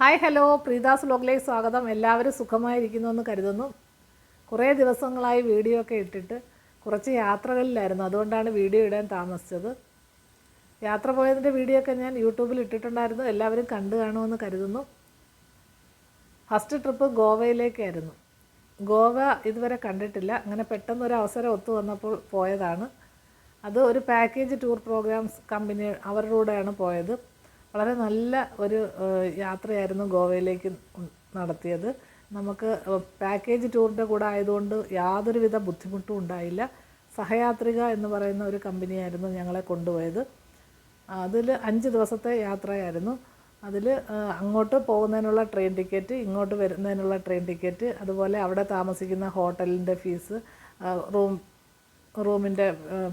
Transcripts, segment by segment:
Hi hello, പ്രീതാസ് വ്ലോഗിലേക്ക് സ്വാഗതം. എല്ലാവരും സുഖമായിരിക്കുന്നുവെന്ന് കരുതുന്നു. കുറേ ദിവസങ്ങളായി വീഡിയോ ഒക്കെ ഇട്ടിട്ട് കുറച്ച് യാത്രകളിലായിരുന്നു, അതുകൊണ്ടാണ് വീഡിയോ ഇടാൻ താമസിച്ചത്. യാത്ര പോയതിൻ്റെ വീഡിയോ ഒക്കെ ഞാൻ യൂട്യൂബിൽ ഇട്ടിട്ടുണ്ടായിരുന്നു, എല്ലാവരും കണ്ടു കാണുമെന്ന് കരുതുന്നു. First trip ഗോവയിലേക്കായിരുന്നു. ഗോവ ഇതുവരെ കണ്ടിട്ടില്ല, അങ്ങനെ പെട്ടെന്നൊരു അവസരം ഒത്തു വന്നപ്പോൾ പോയതാണ്. അത് ഒരു പാക്കേജ് ടൂർ പ്രോഗ്രാംസ് കമ്പനി അവരുടെ കൂടെയാണ് പോയത്. വളരെ നല്ല ഒരു യാത്രയായിരുന്നു ഗോവയിലേക്ക് നടത്തിയത്. നമുക്ക് പാക്കേജ് ടൂറിൻ്റെ കൂടെ ആയതുകൊണ്ട് യാതൊരുവിധ ബുദ്ധിമുട്ടും ഉണ്ടായില്ല. സഹയാത്രിക എന്ന് പറയുന്ന ഒരു കമ്പനിയായിരുന്നു ഞങ്ങളെ കൊണ്ടുപോയത്. അതിൽ 5 ദിവസത്തെ യാത്രയായിരുന്നു. അതിൽ അങ്ങോട്ട് പോകുന്നതിനുള്ള ട്രെയിൻ ടിക്കറ്റ്, ഇങ്ങോട്ട് വരുന്നതിനുള്ള ട്രെയിൻ ടിക്കറ്റ്, അതുപോലെ അവിടെ താമസിക്കുന്ന ഹോട്ടലിൻ്റെ ഫീസ്, റൂമിൻ്റെ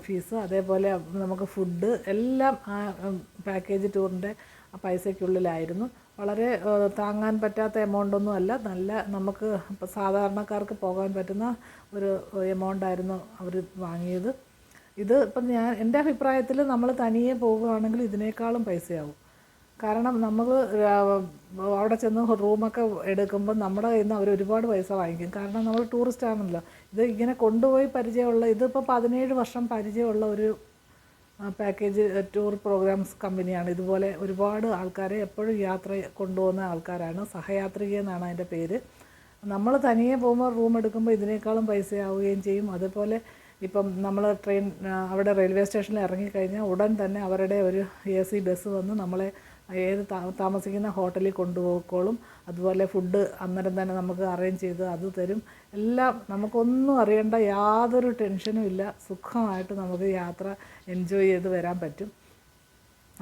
ഫീസ്, അതേപോലെ നമുക്ക് ഫുഡ് എല്ലാം ആ പാക്കേജ് ടൂറിൻ്റെ പൈസയ്ക്കുള്ളിലായിരുന്നു. വളരെ താങ്ങാൻ പറ്റാത്ത എമൗണ്ടൊന്നും അല്ല, നല്ല നമുക്ക് സാധാരണക്കാർക്ക് പോകാൻ പറ്റുന്ന ഒരു എമൗണ്ടായിരുന്നു അവർ വാങ്ങിയത്. ഇത് ഇപ്പം എൻ്റെ അഭിപ്രായത്തിൽ നമ്മൾ തനിയെ പോകുകയാണെങ്കിൽ ഇതിനേക്കാളും പൈസയാവും. കാരണം നമ്മൾ അവിടെ ചെന്ന് റൂമൊക്കെ എടുക്കുമ്പോൾ നമ്മുടെ കയ്യിൽ നിന്ന് അവർ ഒരുപാട് പൈസ വാങ്ങിക്കും. കാരണം നമ്മൾ ടൂറിസ്റ്റ് ആണല്ലോ. ഇത് ഇങ്ങനെ കൊണ്ടുപോയി പരിചയമുള്ള, ഇതിപ്പോൾ 17 വർഷം പരിചയമുള്ള ഒരു പാക്കേജ് ടൂർ പ്രോഗ്രാംസ് കമ്പനിയാണ്. ഇതുപോലെ ഒരുപാട് ആൾക്കാരെ എപ്പോഴും യാത്ര കൊണ്ടുപോകുന്ന ആൾക്കാരാണ്. സഹയാത്രിക എന്നാണ് അതിൻ്റെ പേര്. നമ്മൾ തനിയെ പോകുമ്പോൾ റൂം എടുക്കുമ്പോൾ ഇതിനേക്കാളും പൈസയാവുകയും ചെയ്യും. അതുപോലെ ഇപ്പം നമ്മൾ അവിടെ റെയിൽവേ സ്റ്റേഷനിൽ ഇറങ്ങിക്കഴിഞ്ഞാൽ ഉടൻ തന്നെ അവരുടെ ഒരു AC ബസ് വന്ന് നമ്മളെ താമസിക്കുന്ന ഹോട്ടലിൽ കൊണ്ടുപോയിക്കോളും. അതുപോലെ ഫുഡ് അന്നേരം തന്നെ നമുക്ക് അറേഞ്ച് ചെയ്ത് അത് തരും. എല്ലാം നമുക്കൊന്നും അറിയേണ്ട, യാതൊരു ടെൻഷനും ഇല്ല. സുഖമായിട്ട് നമുക്ക് യാത്ര എൻജോയ് ചെയ്ത് വരാൻ പറ്റും.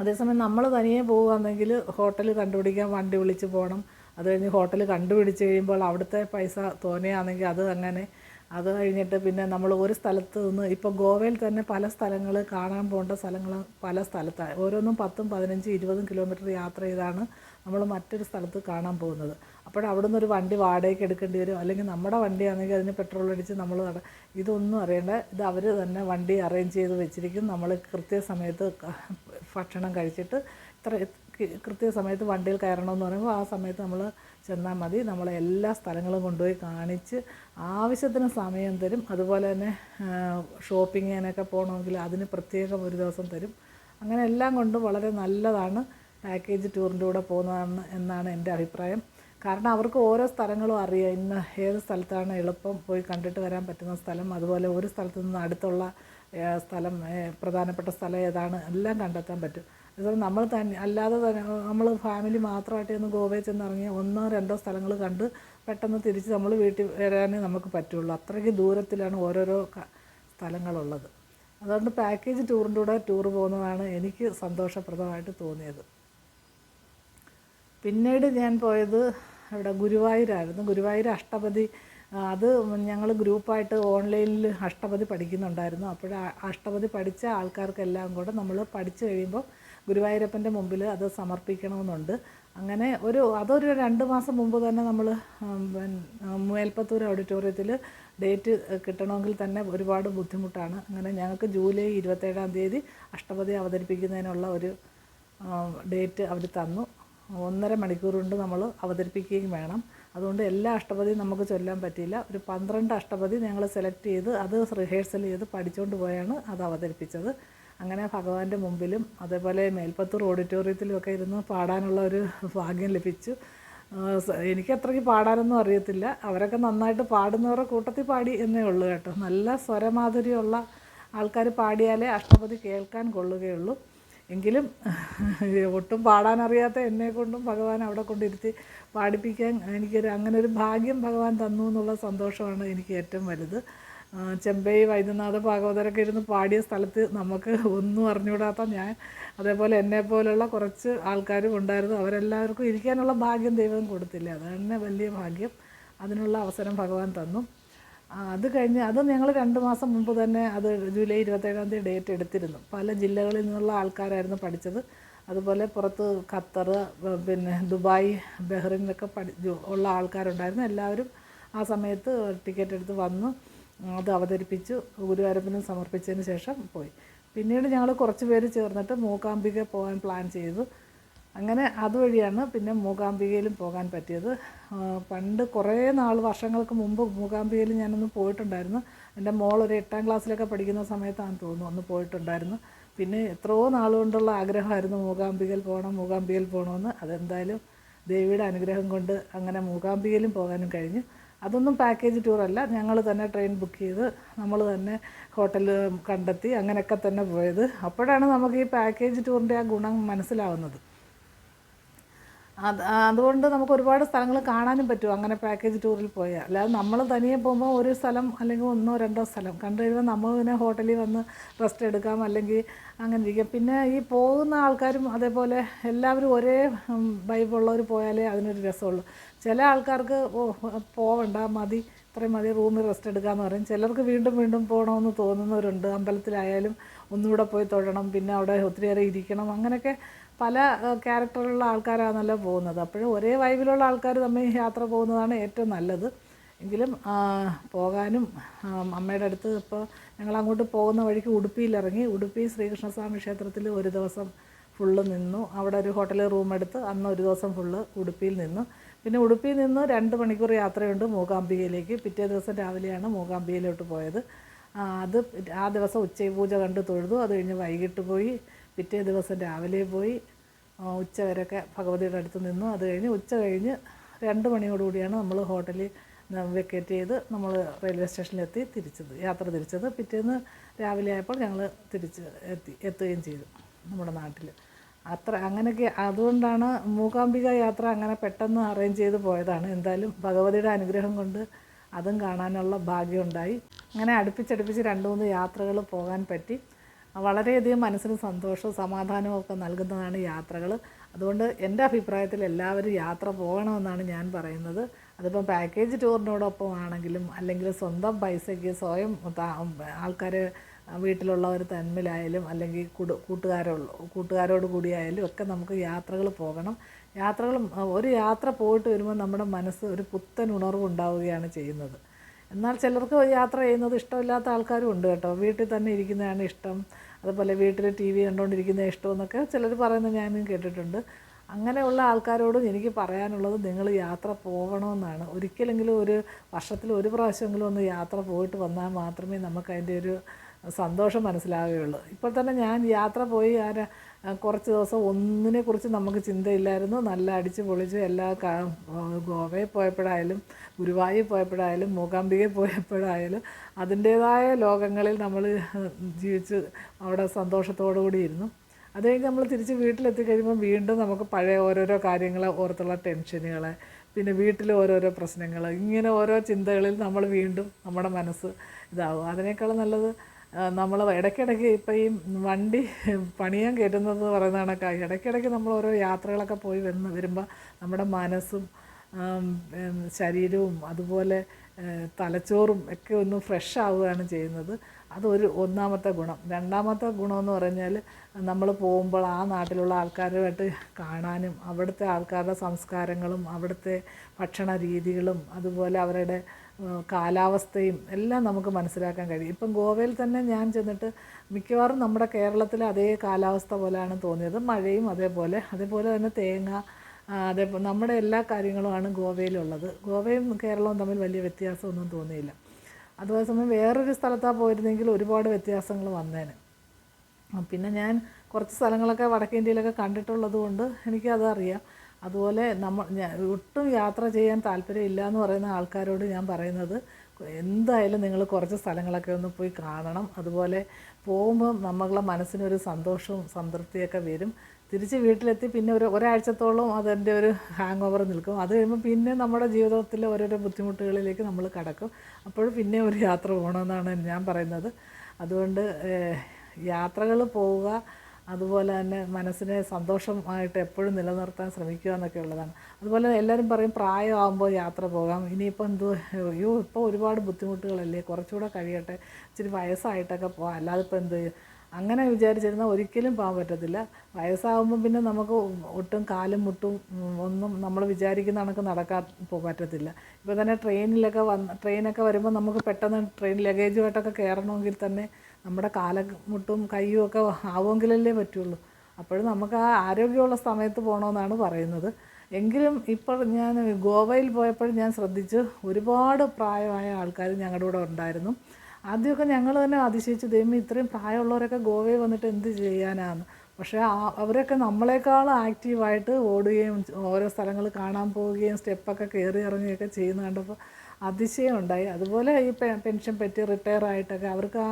അതേസമയം നമ്മൾ തനിയെ പോകുകയാണെങ്കിൽ ഹോട്ടൽ കണ്ടുപിടിക്കാൻ വണ്ടി വിളിച്ച് പോകണം. അത് കഴിഞ്ഞ് ഹോട്ടൽ കണ്ടുപിടിച്ച് കഴിയുമ്പോൾ അവിടുത്തെ പൈസ തോനെയാണെങ്കിൽ അത് അങ്ങനെ. അത് കഴിഞ്ഞിട്ട് പിന്നെ നമ്മൾ ഒരു സ്ഥലത്ത് നിന്ന്, ഇപ്പോൾ ഗോവയിൽ തന്നെ പല സ്ഥലങ്ങൾ കാണാൻ പോകേണ്ട സ്ഥലങ്ങൾ പല സ്ഥലത്താണ്. ഓരോന്നും 10, 15, 20 കിലോമീറ്റർ യാത്ര ചെയ്താണ് നമ്മൾ മറ്റൊരു സ്ഥലത്ത് കാണാൻ പോകുന്നത്. അവിടെ നിന്നൊരു വണ്ടി വാടകയ്ക്ക് എടുക്കേണ്ടി വരും. അല്ലെങ്കിൽ നമ്മുടെ വണ്ടിയാണെങ്കിൽ അതിന് പെട്രോൾ അടിച്ച് നമ്മൾ ഇതൊന്നും അറിയേണ്ട. ഇത് അവർ തന്നെ വണ്ടി അറേഞ്ച് ചെയ്ത് വെച്ചിരിക്കും. നമ്മൾ കൃത്യസമയത്ത് ഭക്ഷണം കഴിച്ചിട്ട് കൃത്യസമയത്ത് വണ്ടിയിൽ കയറണമെന്ന് പറയുമ്പോൾ ആ സമയത്ത് നമ്മൾ ചെന്നാൽ മതി. നമ്മളെ എല്ലാ സ്ഥലങ്ങളും കൊണ്ടുപോയി കാണിച്ച് ആവശ്യത്തിന് സമയം തരും. അതുപോലെ തന്നെ ഷോപ്പിങ്ങിനൊക്കെ പോകണമെങ്കിൽ അതിന് പ്രത്യേകം ഒരു ദിവസം തരും. അങ്ങനെ എല്ലാം കൊണ്ടും വളരെ നല്ലതാണ് പാക്കേജ് ടൂറിൻ്റെ കൂടെ പോകുന്നതാണ് എന്നാണ് എൻ്റെ അഭിപ്രായം. കാരണം അവർക്ക് ഓരോ സ്ഥലങ്ങളും അറിയാം. ഇന്ന് ഏത് സ്ഥലത്താണ് എളുപ്പം പോയി കണ്ടിട്ട് വരാൻ പറ്റുന്ന സ്ഥലം, അതുപോലെ ഒരു സ്ഥലത്തു നിന്ന് അടുത്തുള്ള സ്ഥലം, പ്രധാനപ്പെട്ട സ്ഥലം ഏതാണ്, എല്ലാം കണ്ടെത്താൻ പറ്റും. അതുപോലെ നമ്മൾ തന്നെ അല്ലാതെ തന്നെ നമ്മൾ ഫാമിലി മാത്രമായിട്ട് ഒന്ന് ഗോവയിൽ ചെന്നിറങ്ങി 1, 2 സ്ഥലങ്ങൾ കണ്ട് പെട്ടെന്ന് തിരിച്ച് നമ്മൾ വീട്ടിൽ വരാനേ നമുക്ക് പറ്റുള്ളൂ. അത്രയ്ക്ക് ദൂരത്തിലാണ് ഓരോരോ സ്ഥലങ്ങളുള്ളത്. അതുകൊണ്ട് പാക്കേജ് ടൂറിൻ്റെ കൂടെ ടൂർ പോകുന്നതാണ് എനിക്ക് സന്തോഷപ്രദമായിട്ട് തോന്നിയത്. പിന്നീട് ഞാൻ പോയത് ഇവിടെ ഗുരുവായൂരായിരുന്നു. ഗുരുവായൂർ അഷ്ടപതി, അത് ഞങ്ങൾ ഗ്രൂപ്പായിട്ട് ഓൺലൈനിൽ അഷ്ടപതി പഠിക്കുന്നുണ്ടായിരുന്നു. അപ്പോൾ അഷ്ടപതി പഠിച്ച ആൾക്കാർക്കെല്ലാം കൂടെ നമ്മൾ പഠിച്ചു കഴിയുമ്പോൾ ഗുരുവായൂരപ്പൻ്റെ മുമ്പിൽ അത് സമർപ്പിക്കണമെന്നുണ്ട്. അങ്ങനെ അതൊരു 2 മാസം മുമ്പ് തന്നെ നമ്മൾ മേൽപ്പത്തൂർ ഓഡിറ്റോറിയത്തിൽ ഡേറ്റ് കിട്ടണമെങ്കിൽ തന്നെ ഒരുപാട് ബുദ്ധിമുട്ടാണ്. അങ്ങനെ ഞങ്ങൾക്ക് ജൂലൈ 27-ാം തീയതി അഷ്ടപതി അവതരിപ്പിക്കുന്നതിനുള്ള ഒരു ഡേറ്റ് അവർ തന്നു. 1.5 മണിക്കൂർ കൊണ്ട് നമ്മൾ അവതരിപ്പിക്കുകയും വേണം. അതുകൊണ്ട് എല്ലാ അഷ്ടപതിയും നമുക്ക് ചൊല്ലാൻ പറ്റിയില്ല. ഒരു 12 അഷ്ടപതി ഞങ്ങൾ സെലക്ട് ചെയ്ത് അത് റിഹേഴ്സൽ ചെയ്ത് പഠിച്ചുകൊണ്ട് പോയാണ് അത് അവതരിപ്പിച്ചത്. അങ്ങനെ ഭഗവാന്റെ മുമ്പിലും അതേപോലെ മേൽപ്പത്തൂർ ഓഡിറ്റോറിയത്തിലും ഒക്കെ ഇരുന്ന് പാടാനുള്ള ഒരു ഭാഗ്യം ലഭിച്ചു. എനിക്ക് അത്രയ്ക്ക് പാടാനൊന്നും അറിയത്തില്ല. അവരൊക്കെ നന്നായിട്ട് പാടുന്നവരുടെ കൂട്ടത്തിൽ പാടി എന്നേ ഉള്ളൂ കേട്ടോ. നല്ല സ്വരമാധുര്യമുള്ള ആൾക്കാർ പാടിയാലേ അഷ്ടപതി കേൾക്കാൻ കൊള്ളുകയുള്ളൂ. എങ്കിലും ഒട്ടും പാടാനറിയാത്ത എന്നെക്കൊണ്ടും ഭഗവാൻ അവിടെ കൊണ്ടിരുത്തി പാടിപ്പിക്കാൻ അങ്ങനെ ഒരു ഭാഗ്യം ഭഗവാൻ തന്നു എന്നുള്ള സന്തോഷമാണ് എനിക്ക് ഏറ്റവും വലുത്. ചെമ്പൈ വൈദ്യനാഥ ഭാഗവതരൊക്കെ ഇരുന്ന് പാടിയ സ്ഥലത്ത് നമുക്ക് ഒന്നും അറിഞ്ഞുകൂടാത്ത ഞാൻ, അതേപോലെ എന്നെപ്പോലുള്ള കുറച്ച് ആൾക്കാരും ഉണ്ടായിരുന്നു. അവരെല്ലാവർക്കും ഇരിക്കാനുള്ള ഭാഗ്യം ദൈവം കൊടുത്തില്ല. അത് തന്നെ വലിയ ഭാഗ്യം. അതിനുള്ള അവസരം ഭഗവാൻ തന്നു. അത് കഴിഞ്ഞ് അത് ഞങ്ങൾ 2 മാസം മുമ്പ് തന്നെ അത് ജൂലൈ 27-ാം തീയതി ഡേറ്റ് എടുത്തിരുന്നു. പല ജില്ലകളിൽ നിന്നുള്ള ആൾക്കാരായിരുന്നു പഠിച്ചത്. അതുപോലെ പുറത്ത് ഖത്തർ, പിന്നെ ദുബായ്, ബഹ്റിനിലൊക്കെ ഉള്ള ആൾക്കാരുണ്ടായിരുന്നു. എല്ലാവരും ആ സമയത്ത് ടിക്കറ്റ് എടുത്ത് വന്നു അത് അവതരിപ്പിച്ചു ഗുരുവായൂരപ്പന് സമർപ്പിച്ചതിന് ശേഷം പോയി. പിന്നീട് ഞങ്ങൾ കുറച്ച് പേര് ചേർന്നിട്ട് മൂകാംബിക പോകാൻ പ്ലാൻ ചെയ്തു. അങ്ങനെ അതുവഴിയാണ് പിന്നെ മൂകാംബികയിലും പോകാൻ പറ്റിയത്. പണ്ട് കുറേ വർഷങ്ങൾക്ക് മുമ്പ് മൂകാംബികയിൽ ഞാനൊന്ന് പോയിട്ടുണ്ടായിരുന്നു. എൻ്റെ മോളൊരു 8ാം ക്ലാസ്സിലൊക്കെ പഠിക്കുന്ന സമയത്താണെന്ന് തോന്നുന്നു ഒന്ന് പോയിട്ടുണ്ടായിരുന്നു. പിന്നെ എത്രയോ നാളുകൊണ്ടുള്ള ആഗ്രഹമായിരുന്നു മൂകാംബികയിൽ പോകണമെന്ന്. അതെന്തായാലും ദേവിയുടെ അനുഗ്രഹം കൊണ്ട് അങ്ങനെ മൂകാംബികയിലും പോകാനും കഴിഞ്ഞു. അതൊന്നും പാക്കേജ് ടൂറല്ല, ഞങ്ങൾ തന്നെ ട്രെയിൻ ബുക്ക് ചെയ്ത് നമ്മൾ തന്നെ ഹോട്ടൽ കണ്ടെത്തി അങ്ങനെയൊക്കെ തന്നെ പോയത്. അപ്പോഴാണ് നമുക്ക് ഈ പാക്കേജ് ടൂറിൻ്റെ ആ ഗുണം മനസ്സിലാവുന്നത്. അതുകൊണ്ട് നമുക്ക് ഒരുപാട് സ്ഥലങ്ങൾ കാണാനും പറ്റും അങ്ങനെ പാക്കേജ് ടൂറിൽ പോയാൽ. അല്ലാതെ നമ്മൾ തനിയെ പോകുമ്പോൾ ഒരു സ്ഥലം അല്ലെങ്കിൽ 1-2 സ്ഥലം കണ്ടു കഴിയുമ്പോൾ നമ്മൾ പിന്നെ ഹോട്ടലിൽ വന്ന് റെസ്റ്റ് എടുക്കാം, അല്ലെങ്കിൽ അങ്ങനെ ഇരിക്കാം. പിന്നെ ഈ പോകുന്ന ആൾക്കാരും അതേപോലെ എല്ലാവരും ഒരേ വൈബുള്ളവർ പോയാലേ അതിനൊരു രസമുള്ളൂ. ചില ആൾക്കാർക്ക് പോവണ്ട, മതി, ഇത്രയും മതി, റൂമിൽ റെസ്റ്റ് എടുക്കാമെന്ന് പറയും. ചിലർക്ക് വീണ്ടും വീണ്ടും പോകണമെന്ന് തോന്നുന്നവരുണ്ട്. അമ്പലത്തിലായാലും ഒന്നുകൂടെ പോയി തൊഴണം, പിന്നെ അവിടെ ഒത്തിരി നേരം ഇരിക്കണം, അങ്ങനെയൊക്കെ പല ക്യാരക്ടറിലുള്ള ആൾക്കാരാണല്ലോ പോകുന്നത്. അപ്പോഴും ഒരേ വൈബിലുള്ള ആൾക്കാർ തമ്മിൽ യാത്ര പോകുന്നതാണ് ഏറ്റവും നല്ലത്. എങ്കിലും പോകാനും അമ്മയുടെ അടുത്ത് ഇപ്പോൾ ഞങ്ങളങ്ങോട്ട് പോകുന്ന വഴിക്ക് ഉടുപ്പിയിലിറങ്ങി. ഉടുപ്പി ശ്രീകൃഷ്ണസ്വാമി ക്ഷേത്രത്തിൽ ഒരു ദിവസം ഫുള്ള് നിന്നു. അവിടെ ഒരു ഹോട്ടലിൽ റൂം എടുത്ത് അന്ന് ഒരു ദിവസം ഫുള്ള് ഉടുപ്പിയിൽ നിന്നു. പിന്നെ ഉടുപ്പിയിൽ നിന്ന് 2 മണിക്കൂർ യാത്രയുണ്ട് മൂകാംബികയിലേക്ക്. പിറ്റേ ദിവസം രാവിലെയാണ് മൂകാംബികയിലോട്ട് പോയത്. ആ ദിവസം ഉച്ചപൂജ കണ്ട് തൊഴുതു. അത് കഴിഞ്ഞ് വൈകിട്ട് പോയി. പിറ്റേ ദിവസം രാവിലെ പോയി ഉച്ച വരെയൊക്കെ ഭഗവതിയുടെ അടുത്ത് നിന്നു. അത് കഴിഞ്ഞ് ഉച്ച കഴിഞ്ഞ് 2 മണിയോടുകൂടിയാണ് നമ്മൾ ഹോട്ടലിൽ വെക്കേറ്റ് ചെയ്ത് നമ്മൾ റെയിൽവേ സ്റ്റേഷനിലെത്തി യാത്ര തിരിച്ചത്. പിറ്റേന്ന് രാവിലെ ആയപ്പോൾ ഞങ്ങൾ എത്തുകയും ചെയ്തു നമ്മുടെ നാട്ടിൽ. അങ്ങനെയൊക്കെ അതുകൊണ്ടാണ് മൂകാംബിക യാത്ര അങ്ങനെ പെട്ടെന്ന് അറേഞ്ച് ചെയ്ത് പോയതാണ്. എന്തായാലും ഭഗവതിയുടെ അനുഗ്രഹം കൊണ്ട് അതും കാണാനുള്ള ഭാഗ്യമുണ്ടായി. അങ്ങനെ അടുപ്പിച്ചടുപ്പിച്ച് 2-3 യാത്രകൾ പോകാൻ പറ്റി. വളരെയധികം മനസ്സിന് സന്തോഷവും സമാധാനവും ഒക്കെ നൽകുന്നതാണ് യാത്രകൾ. അതുകൊണ്ട് എൻ്റെ അഭിപ്രായത്തിൽ എല്ലാവരും യാത്ര പോകണമെന്നാണ് ഞാൻ പറയുന്നത്. അതിപ്പം പാക്കേജ് ടൂറിനോടൊപ്പം ആണെങ്കിലും അല്ലെങ്കിൽ സ്വന്തം പൈസയ്ക്ക് സ്വയം ആൾക്കാർ വീട്ടിലുള്ളവർ തമ്മിലായാലും അല്ലെങ്കിൽ കൂട്ടുകാരോട് കൂടിയായാലും ഒക്കെ നമുക്ക് യാത്രകൾ പോകണം. ഒരു യാത്ര പോയിട്ട് വരുമ്പോൾ നമ്മുടെ മനസ്സ് ഒരു പുത്തൻ ഉണർവ് ഉണ്ടാവുകയാണ് ചെയ്യുന്നത്. എന്നാൽ ചിലർക്ക് യാത്ര ചെയ്യുന്നത് ഇഷ്ടമില്ലാത്ത ആൾക്കാരും ഉണ്ട് കേട്ടോ. വീട്ടിൽ തന്നെ ഇരിക്കുന്നതാണ് ഇഷ്ടം, അതുപോലെ വീട്ടിൽ TV കണ്ടുകൊണ്ടിരിക്കുന്നത് ഇഷ്ടമെന്നൊക്കെ ചിലർ പറയുന്നത് ഞാനും കേട്ടിട്ടുണ്ട്. അങ്ങനെയുള്ള ആൾക്കാരോടും എനിക്ക് പറയാനുള്ളത് നിങ്ങൾ യാത്ര പോകണമെന്നാണ്. ഒരിക്കലെങ്കിലും ഒരു വർഷത്തിൽ ഒരു പ്രാവശ്യമെങ്കിലും ഒന്ന് യാത്ര പോയിട്ട് വന്നാൽ മാത്രമേ നമുക്ക് അതിൻ്റെ ഒരു സന്തോഷം മനസ്സിലാവുകയുള്ളൂ. ഇപ്പോൾ തന്നെ ഞാൻ യാത്ര പോയി കുറച്ച് ദിവസം ഒന്നിനെക്കുറിച്ച് നമുക്ക് ചിന്തയില്ലായിരുന്നു. നല്ല അടിച്ച് പൊളിച്ച് ഗോവയിൽ പോയപ്പോഴായാലും ഗുരുവായൂർ പോയപ്പോഴായാലും മൂകാംബികയിൽ പോയപ്പോഴായാലും അതിൻ്റേതായ ലോകങ്ങളിൽ നമ്മൾ ജീവിച്ച് അവിടെ സന്തോഷത്തോടു കൂടി ഇരുന്നു. അത് കഴിഞ്ഞ് നമ്മൾ തിരിച്ച് വീട്ടിലെത്തി കഴിയുമ്പോൾ വീണ്ടും നമുക്ക് പഴയ ഓരോരോ കാര്യങ്ങൾ ഓർത്തുള്ള ടെൻഷനുകൾ, പിന്നെ വീട്ടിലെ ഓരോരോ പ്രശ്നങ്ങൾ, ഇങ്ങനെ ഓരോ ചിന്തകളിൽ നമ്മൾ വീണ്ടും നമ്മുടെ മനസ്സ് ഇതാവും. അതിനേക്കാളും നല്ലത് നമ്മൾ ഇടയ്ക്കിടയ്ക്ക് ഇപ്പം ഈ വണ്ടി പണിയാൻ കയറ്റുന്നത് പറയുന്ന കണക്കായി ഇടയ്ക്കിടയ്ക്ക് നമ്മൾ ഓരോ യാത്രകളൊക്കെ പോയി വരുമ്പോൾ നമ്മുടെ മനസ്സും ശരീരവും അതുപോലെ തലച്ചോറും ഒക്കെ ഒന്ന് ഫ്രഷ് ആവുകയാണ് ചെയ്യുന്നത്. ഒന്നാമത്തെ ഗുണം. രണ്ടാമത്തെ ഗുണമെന്ന് പറഞ്ഞാൽ നമ്മൾ പോകുമ്പോൾ ആ നാട്ടിലുള്ള ആൾക്കാരുമായിട്ട് കാണാനും അവിടുത്തെ ആൾക്കാരുടെ സംസ്കാരങ്ങളും അവിടുത്തെ ഭക്ഷണ രീതികളും അതുപോലെ അവരുടെ കാലാവസ്ഥയും എല്ലാം നമുക്ക് മനസ്സിലാക്കാൻ കഴിയും. ഇപ്പം ഗോവയിൽ തന്നെ ഞാൻ ചെന്നിട്ട് മിക്കവാറും നമ്മുടെ കേരളത്തിലെ അതേ കാലാവസ്ഥ പോലെയാണ് തോന്നിയത്. മഴയും അതേപോലെ തന്നെ തേങ്ങ, അതേപോലെ നമ്മുടെ എല്ലാ കാര്യങ്ങളുമാണ് ഗോവയിലുള്ളത്. ഗോവയും കേരളവും തമ്മിൽ വലിയ വ്യത്യാസമൊന്നും തോന്നിയില്ല. അതുപോലെ സമയം വേറൊരു സ്ഥലത്താണ് പോയിരുന്നെങ്കിൽ ഒരുപാട് വ്യത്യാസങ്ങൾ വന്നേനെ. പിന്നെ ഞാൻ കുറച്ച് സ്ഥലങ്ങളൊക്കെ വടക്കേ ഇന്ത്യയിലൊക്കെ കണ്ടിട്ടുള്ളത് കൊണ്ട് എനിക്കതറിയാം. അതുപോലെ ഒട്ടും യാത്ര ചെയ്യാൻ താല്പര്യമില്ല എന്ന് പറയുന്ന ആൾക്കാരോട് ഞാൻ പറയുന്നത് എന്തായാലും നിങ്ങൾ കുറച്ച് സ്ഥലങ്ങളൊക്കെ ഒന്ന് പോയി കാണണം. അതുപോലെ പോകുമ്പോൾ നമ്മളുടെ മനസ്സിനൊരു സന്തോഷവും സംതൃപ്തിയൊക്കെ വരും. തിരിച്ച് വീട്ടിലെത്തി പിന്നെ ഒരാഴ്ചത്തോളം അതിൻ്റെ ഒരു ഹാങ് ഓവർ നിൽക്കും. അത് കഴിയുമ്പോൾ പിന്നെ നമ്മുടെ ജീവിതത്തിലെ ഓരോരോ ബുദ്ധിമുട്ടുകളിലേക്ക് നമ്മൾ കടക്കും. അപ്പോൾ പിന്നെ ഒരു യാത്ര പോകണമെന്നാണ് ഞാൻ പറയുന്നത്. അതുകൊണ്ട് യാത്രകൾ പോവുക, അതുപോലെ തന്നെ മനസ്സിനെ സന്തോഷമായിട്ട് എപ്പോഴും നിലനിർത്താൻ ശ്രമിക്കുക എന്നൊക്കെ ഉള്ളതാണ്. അതുപോലെ എല്ലാവരും പറയും പ്രായമാകുമ്പോൾ യാത്ര പോകാം. ഇനിയിപ്പോൾ ഇപ്പോൾ ഒരുപാട് ബുദ്ധിമുട്ടുകളല്ലേ, കുറച്ചുകൂടെ കഴിയട്ടെ, ഇച്ചിരി വയസ്സായിട്ടൊക്കെ പോകാം, അല്ലാതെ ഇപ്പോൾ അങ്ങനെ വിചാരിച്ചിരുന്നാൽ ഒരിക്കലും പോകാൻ പറ്റത്തില്ല. വയസ്സാകുമ്പം പിന്നെ നമുക്ക് ഒട്ടും കാലും മുട്ടും ഒന്നും നമ്മൾ വിചാരിക്കുന്ന കണക്ക് നടക്കാൻ പറ്റത്തില്ല. ഇപ്പോൾ തന്നെ ട്രെയിനൊക്കെ വരുമ്പോൾ നമുക്ക് പെട്ടെന്ന് ട്രെയിൻ ലഗേജുമായിട്ടൊക്കെ കയറണമെങ്കിൽ തന്നെ നമ്മുടെ കാലും മുട്ടും കയ്യും ഒക്കെ ആവുമെങ്കിലല്ലേ പറ്റുള്ളൂ. അപ്പോഴും നമുക്ക് ആ ആരോഗ്യമുള്ള സമയത്ത് പോകണമെന്നാണ് പറയുന്നത്. എങ്കിലും ഇപ്പോൾ ഞാൻ ഗോവയിൽ പോയപ്പോൾ ഞാൻ ശ്രദ്ധിച്ചു, ഒരുപാട് പ്രായമായ ആൾക്കാർ ഞങ്ങളുടെ കൂടെ ഉണ്ടായിരുന്നു. ആദ്യമൊക്കെ ഞങ്ങൾ തന്നെ അതിശയിച്ചു, ദൈവമേ ഇത്രയും പ്രായമുള്ളവരൊക്കെ ഗോവയിൽ വന്നിട്ട് എന്ത് ചെയ്യാനാണ്. പക്ഷേ അവരൊക്കെ നമ്മളെക്കാൾ ആക്റ്റീവായിട്ട് ഓടുകയും ഓരോ സ്ഥലങ്ങൾ കാണാൻ പോവുകയും സ്റ്റെപ്പൊക്കെ കയറി ഇറങ്ങുകയൊക്കെ ചെയ്യുന്ന കണ്ടപ്പോൾ അതിശയം ഉണ്ടായി. അതുപോലെ ഈ പെൻഷൻ പറ്റി റിട്ടയർ ആയിട്ടൊക്കെ അവർക്ക് ആ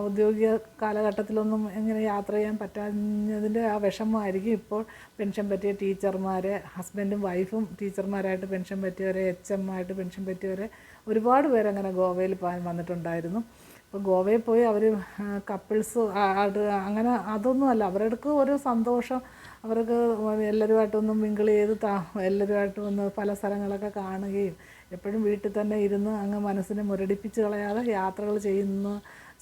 ഔദ്യോഗിക കാലഘട്ടത്തിലൊന്നും എങ്ങനെ യാത്ര ചെയ്യാൻ പറ്റാഞ്ഞതിൻ്റെ ആ വിഷമമായിരിക്കും ഇപ്പോൾ പെൻഷൻ പറ്റിയ ടീച്ചർമാരെ, ഹസ്ബൻഡും വൈഫും ടീച്ചർമാരായിട്ട് പെൻഷൻ പറ്റിയവരെ, HM ആയിട്ട് പെൻഷൻ പറ്റിയവരെ ഒരുപാട് പേരങ്ങനെ ഗോവയിൽ വന്നിട്ടുണ്ടായിരുന്നു. ഇപ്പോൾ ഗോവയിൽ പോയി അവർ കപ്പിൾസ് അങ്ങനെ അതൊന്നുമല്ല, അവർക്ക് ഒരു സന്തോഷം, അവർക്ക് എല്ലാവരുമായിട്ടൊന്നും മിങ്കിൾ ചെയ്ത് എല്ലാവരുമായിട്ട് ഒന്ന് പല സ്ഥലങ്ങളൊക്കെ കാണുകയും എപ്പോഴും വീട്ടിൽ തന്നെ ഇരുന്ന് അങ്ങ് മനസ്സിനെ മുരടിപ്പിച്ച് കളയാതെ യാത്രകൾ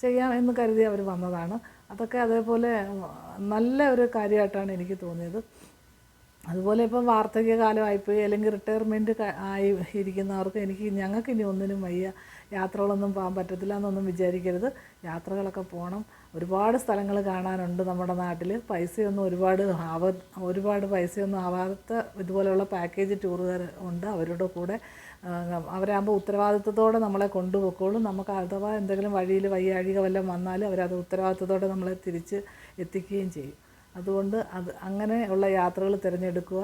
ചെയ്യാം എന്ന് കരുതി അവർ വന്നതാണ്. അതൊക്കെ അതേപോലെ നല്ല ഒരു കാര്യമായിട്ടാണ് എനിക്ക് തോന്നിയത്. അതുപോലെ ഇപ്പം വാർദ്ധക്യകാലമായിപ്പോയി അല്ലെങ്കിൽ റിട്ടയർമെൻറ്റ് ആയി ഇരിക്കുന്നവർക്ക് ഞങ്ങൾക്ക് ഇനി ഒന്നിനും വയ്യ, യാത്രകളൊന്നും പോകാൻ പറ്റത്തില്ല എന്നൊന്നും വിചാരിക്കരുത്. യാത്രകളൊക്കെ പോകണം. ഒരുപാട് സ്ഥലങ്ങൾ കാണാനുണ്ട് നമ്മുടെ നാട്ടിൽ. ഒരുപാട് പൈസയൊന്നും ആവാത്ത ഇതുപോലെയുള്ള പാക്കേജ് ടൂറുകാർ ഉണ്ട്. അവരുടെ കൂടെ അവരാകുമ്പോൾ ഉത്തരവാദിത്വത്തോടെ നമ്മളെ കൊണ്ടുപോയിക്കോളും. നമുക്ക് അഥവാ എന്തെങ്കിലും വഴിയിൽ വയ്യാഴിക വല്ലതും വന്നാലും അവരത് ഉത്തരവാദിത്വത്തോടെ നമ്മളെ തിരിച്ച് എത്തിക്കുകയും ചെയ്യും. അതുകൊണ്ട് അങ്ങനെ ഉള്ള യാത്രകൾ തിരഞ്ഞെടുക്കുക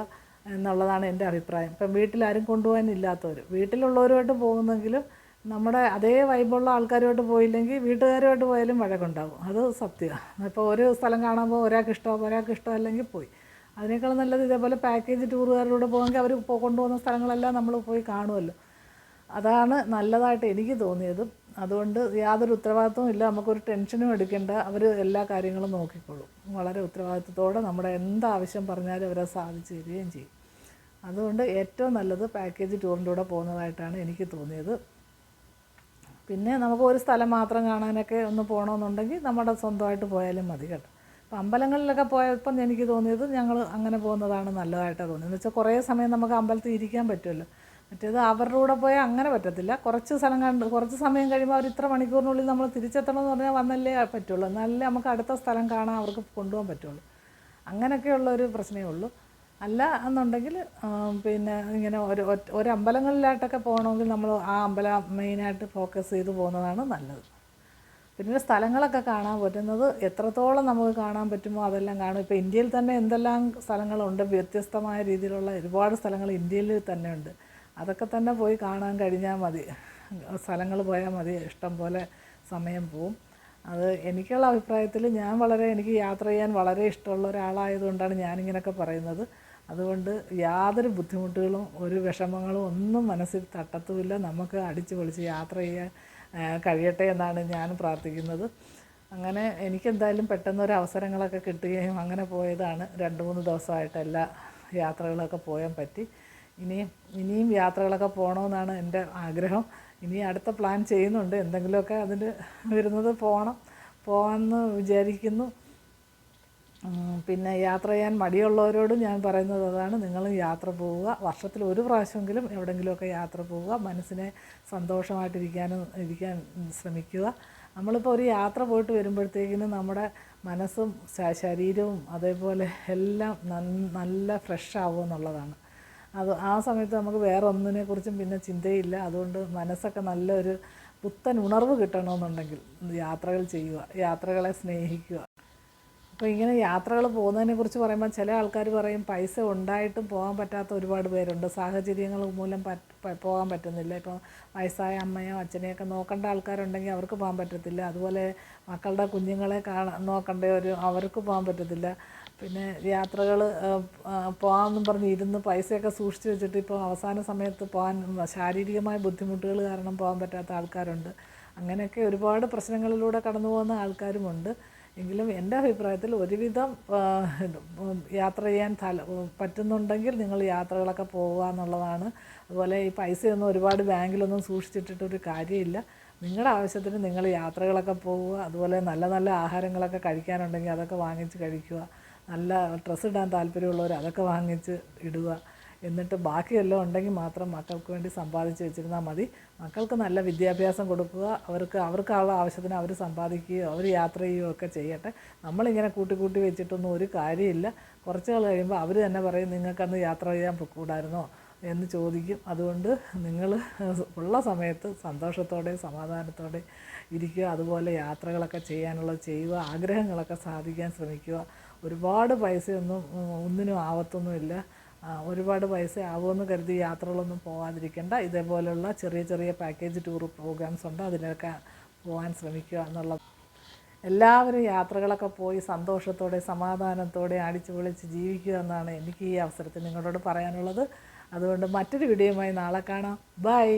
എന്നുള്ളതാണ് എൻ്റെ അഭിപ്രായം. ഇപ്പം വീട്ടിലാരും കൊണ്ടുപോകാനില്ലാത്തവർ, വീട്ടിലുള്ളവരുമായിട്ട് പോകുന്നെങ്കിലും നമ്മുടെ അതേ വൈബുള്ള ആൾക്കാരുമായിട്ട് പോയില്ലെങ്കിൽ വീട്ടുകാരുമായിട്ട് പോയാലും വഴക്കുണ്ടാകും. അത് സത്യമാണ്. ഇപ്പോൾ ഒരു സ്ഥലം കാണുമ്പോൾ ഒരാൾക്ക് ഇഷ്ടമല്ലെങ്കിൽ പോയി. അതിനേക്കാൾ നല്ലത് ഇതേപോലെ പാക്കേജ് ടൂറുകാരിലൂടെ പോകുമെങ്കിൽ അവർ കൊണ്ടുപോകുന്ന സ്ഥലങ്ങളെല്ലാം നമ്മൾ പോയി കാണുമല്ലോ. അതാണ് നല്ലതായിട്ട് എനിക്ക് തോന്നിയത്. അതുകൊണ്ട് യാതൊരു ഉത്തരവാദിത്വവും ഇല്ല, നമുക്കൊരു ടെൻഷനും എടുക്കേണ്ട. അവർ എല്ലാ കാര്യങ്ങളും നോക്കിക്കോളും. വളരെ ഉത്തരവാദിത്വത്തോടെ നമ്മുടെ എന്താവശ്യം പറഞ്ഞാലും അവരത് സാധിച്ചു തരികയും ചെയ്യും. അതുകൊണ്ട് ഏറ്റവും നല്ലത് പാക്കേജ് ടൂറിൻ്റെ കൂടെ പോകുന്നതായിട്ടാണ് എനിക്ക് തോന്നിയത്. പിന്നെ നമുക്ക് ഒരു സ്ഥലം മാത്രം കാണാനൊക്കെ ഒന്ന് പോകണമെന്നുണ്ടെങ്കിൽ നമ്മുടെ സ്വന്തമായിട്ട് പോയാലും മതി കേട്ടോ. അപ്പോൾ അമ്പലങ്ങളിലൊക്കെ പോയപ്പം എനിക്ക് തോന്നിയത് ഞങ്ങൾ അങ്ങനെ പോകുന്നതാണ് നല്ലതായിട്ടാണ് തോന്നിയത്. എന്ന് വെച്ചാൽ കുറേ സമയം നമുക്ക് അമ്പലത്തിൽ ഇരിക്കാൻ പറ്റുമല്ലോ. മറ്റേത് അവരുടെ കൂടെ പോയാൽ അങ്ങനെ പറ്റത്തില്ല. കുറച്ച് സമയം കഴിയുമ്പോൾ അവർ ഇത്ര മണിക്കൂറിനുള്ളിൽ നമ്മൾ തിരിച്ചെത്തണമെന്ന് പറഞ്ഞാൽ വന്നല്ലേ പറ്റുള്ളൂ, എന്നാലല്ലേ നമുക്ക് അടുത്ത സ്ഥലം കാണാൻ അവർക്ക് കൊണ്ടുപോകാൻ പറ്റുള്ളൂ. അങ്ങനെയൊക്കെയുള്ളൊരു പ്രശ്നമേ ഉള്ളൂ. അല്ല എന്നുണ്ടെങ്കിൽ പിന്നെ ഇങ്ങനെ ഒരു അമ്പലങ്ങളിലായിട്ടൊക്കെ പോകണമെങ്കിൽ നമ്മൾ ആ അമ്പലം മെയിനായിട്ട് ഫോക്കസ് ചെയ്ത് പോകുന്നതാണ് നല്ലത്. പിന്നെ സ്ഥലങ്ങളൊക്കെ കാണാൻ പറ്റുന്നത് എത്രത്തോളം നമുക്ക് കാണാൻ പറ്റുമോ അതെല്ലാം കാണും. ഇപ്പോൾ ഇന്ത്യയിൽ തന്നെ എന്തെല്ലാം സ്ഥലങ്ങളുണ്ട്, വ്യത്യസ്തമായ രീതിയിലുള്ള ഒരുപാട് സ്ഥലങ്ങൾ ഇന്ത്യയിൽ തന്നെ ഉണ്ട്. അതൊക്കെ തന്നെ പോയി കാണാൻ കഴിഞ്ഞാൽ മതി, സ്ഥലങ്ങൾ പോയാൽ മതി, ഇഷ്ടം പോലെ സമയം പോവും. അത് എനിക്കുള്ള അഭിപ്രായത്തിൽ എനിക്ക് യാത്ര ചെയ്യാൻ വളരെ ഇഷ്ടമുള്ള ഒരാളായതുകൊണ്ടാണ് ഞാനിങ്ങനെയൊക്കെ പറയുന്നത്. അതുകൊണ്ട് യാതൊരു ബുദ്ധിമുട്ടുകളും ഒരു വിഷമങ്ങളും ഒന്നും മനസ്സിൽ തട്ടത്തുമില്ല. നമുക്ക് അടിച്ചു പൊളിച്ച് യാത്ര ചെയ്യാൻ കഴിയട്ടെ എന്നാണ് ഞാൻ പ്രാർത്ഥിക്കുന്നത്. അങ്ങനെ എനിക്കെന്തായാലും പെട്ടെന്നൊരു അവസരങ്ങളൊക്കെ കിട്ടുകയും അങ്ങനെ പോയതാണ്. 2-3 ദിവസമായിട്ട് എല്ലാ യാത്രകളൊക്കെ പോകാൻ പറ്റി. ഇനിയും യാത്രകളൊക്കെ പോകണമെന്നാണ് എൻ്റെ ആഗ്രഹം. ഇനി അടുത്ത പ്ലാൻ ചെയ്യുന്നുണ്ട്, എന്തെങ്കിലുമൊക്കെ അതിന് വരുന്നത് പോകാമെന്ന് വിചാരിക്കുന്നു. പിന്നെ യാത്ര ചെയ്യാൻ മടിയുള്ളവരോടും ഞാൻ പറയുന്നത് അതാണ്, നിങ്ങളും യാത്ര പോവുക. വർഷത്തിൽ ഒരു പ്രാവശ്യമെങ്കിലും എവിടെയെങ്കിലുമൊക്കെ യാത്ര പോവുക. മനസ്സിനെ സന്തോഷമായിട്ടിരിക്കാൻ ശ്രമിക്കുക. നമ്മളിപ്പോൾ ഒരു യാത്ര പോയിട്ട് വരുമ്പോഴത്തേക്കിനും നമ്മുടെ മനസ്സും ശരീരവും അതേപോലെ എല്ലാം നല്ല ഫ്രഷ് ആവുക എന്നുള്ളതാണ്. ആ സമയത്ത് നമുക്ക് വേറെ ഒന്നിനെക്കുറിച്ചും പിന്നെ ചിന്തയില്ല. അതുകൊണ്ട് മനസ്സൊക്കെ നല്ലൊരു പുത്തൻ ഉണർവ് കിട്ടണമെന്നുണ്ടെങ്കിൽ യാത്രകൾ ചെയ്യുക, യാത്രകളെ സ്നേഹിക്കുക. അപ്പോൾ ഇങ്ങനെ യാത്രകൾ പോകുന്നതിനെക്കുറിച്ച് പറയുമ്പോൾ ചില ആൾക്കാർ പറയും പൈസ ഉണ്ടായിട്ടും പോകാൻ പറ്റാത്ത ഒരുപാട് പേരുണ്ട്, സാഹചര്യങ്ങൾ മൂലം പോകാൻ പറ്റുന്നില്ല. ഇപ്പോൾ വയസ്സായ അമ്മയോ അച്ഛനെയൊക്കെ നോക്കേണ്ട ആൾക്കാരുണ്ടെങ്കിൽ അവർക്ക് പോകാൻ പറ്റത്തില്ല. അതുപോലെ മക്കളുടെ കുഞ്ഞുങ്ങളെ അവർക്ക് പോകാൻ പറ്റത്തില്ല. പിന്നെ യാത്രകൾ പോകാമെന്നും പറഞ്ഞ് ഇരുന്ന് പൈസയൊക്കെ സൂക്ഷിച്ച് വെച്ചിട്ട് ഇപ്പോൾ അവസാന സമയത്ത് പോകാൻ ശാരീരികമായ ബുദ്ധിമുട്ടുകൾ കാരണം പോകാൻ പറ്റാത്ത ആൾക്കാരുണ്ട്. അങ്ങനെയൊക്കെ ഒരുപാട് പ്രശ്നങ്ങളിലൂടെ കടന്നു പോകുന്ന ആൾക്കാരുമുണ്ട്. എങ്കിലും എൻ്റെ അഭിപ്രായത്തിൽ ഒരുവിധം യാത്ര ചെയ്യാൻ പറ്റുന്നുണ്ടെങ്കിൽ നിങ്ങൾ യാത്രകളൊക്കെ പോകുക എന്നുള്ളതാണ്. അതുപോലെ ഈ പൈസയൊന്നും ഒരുപാട് ബാങ്കിലൊന്നും സൂക്ഷിച്ചിട്ടിട്ടൊരു കാര്യമില്ല. നിങ്ങളുടെ ആവശ്യത്തിന് നിങ്ങൾ യാത്രകളൊക്കെ പോവുക. അതുപോലെ നല്ല നല്ല ആഹാരങ്ങളൊക്കെ കഴിക്കാനുണ്ടെങ്കിൽ അതൊക്കെ വാങ്ങിച്ച് കഴിക്കുക. നല്ല ഡ്രസ്സ് ഇടാൻ താല്പര്യമുള്ളവർ അതൊക്കെ വാങ്ങിച്ച് ഇടുക. എന്നിട്ട് ബാക്കിയെല്ലാം ഉണ്ടെങ്കിൽ മാത്രം മക്കൾക്ക് വേണ്ടി സമ്പാദിച്ച് വെച്ചിരുന്നാൽ മതി. മക്കൾക്ക് നല്ല വിദ്യാഭ്യാസം കൊടുക്കുക, അവർക്കുള്ള ആവശ്യത്തിന് അവർ സമ്പാദിക്കുകയോ അവർ യാത്ര ചെയ്യുകയോ ഒക്കെ ചെയ്യട്ടെ. നമ്മളിങ്ങനെ കൂട്ടി വെച്ചിട്ടൊന്നും ഒരു കാര്യമില്ല. കുറച്ച് നാൾ കഴിയുമ്പോൾ അവർ തന്നെ പറയും, നിങ്ങൾക്കന്ന് യാത്ര ചെയ്യാൻ പൊക്കൂടായിരുന്നോ എന്ന് ചോദിക്കും. അതുകൊണ്ട് നിങ്ങൾ ഉള്ള സമയത്ത് സന്തോഷത്തോടെ സമാധാനത്തോടെ ഇരിക്കുക. അതുപോലെ യാത്രകളൊക്കെ ചെയ്യാനുള്ളത് ചെയ്യുക, ആഗ്രഹങ്ങളൊക്കെ സാധിക്കാൻ ശ്രമിക്കുക. ഒരുപാട് പൈസയൊന്നും ഒന്നിനും ആവത്തൊന്നുമില്ല. ഒരുപാട് പൈസ ആവുമെന്ന് കരുതി യാത്രകളൊന്നും പോകാതിരിക്കേണ്ട. ഇതേപോലെയുള്ള ചെറിയ ചെറിയ പാക്കേജ് ടൂർ പ്രോഗ്രാംസ് ഉണ്ട്, അതിനൊക്കെ പോകാൻ ശ്രമിക്കുക എന്നുള്ളത്. എല്ലാവരും യാത്രകളൊക്കെ പോയി സന്തോഷത്തോടെ സമാധാനത്തോടെ അടിച്ചു പൊളിച്ച് ജീവിക്കുക എന്നാണ് എനിക്ക് ഈ അവസരത്തിൽ നിങ്ങളോട് പറയാനുള്ളത്. അതുകൊണ്ട് മറ്റൊരു വീഡിയോയുമായി നാളെ കാണാം. ബൈ.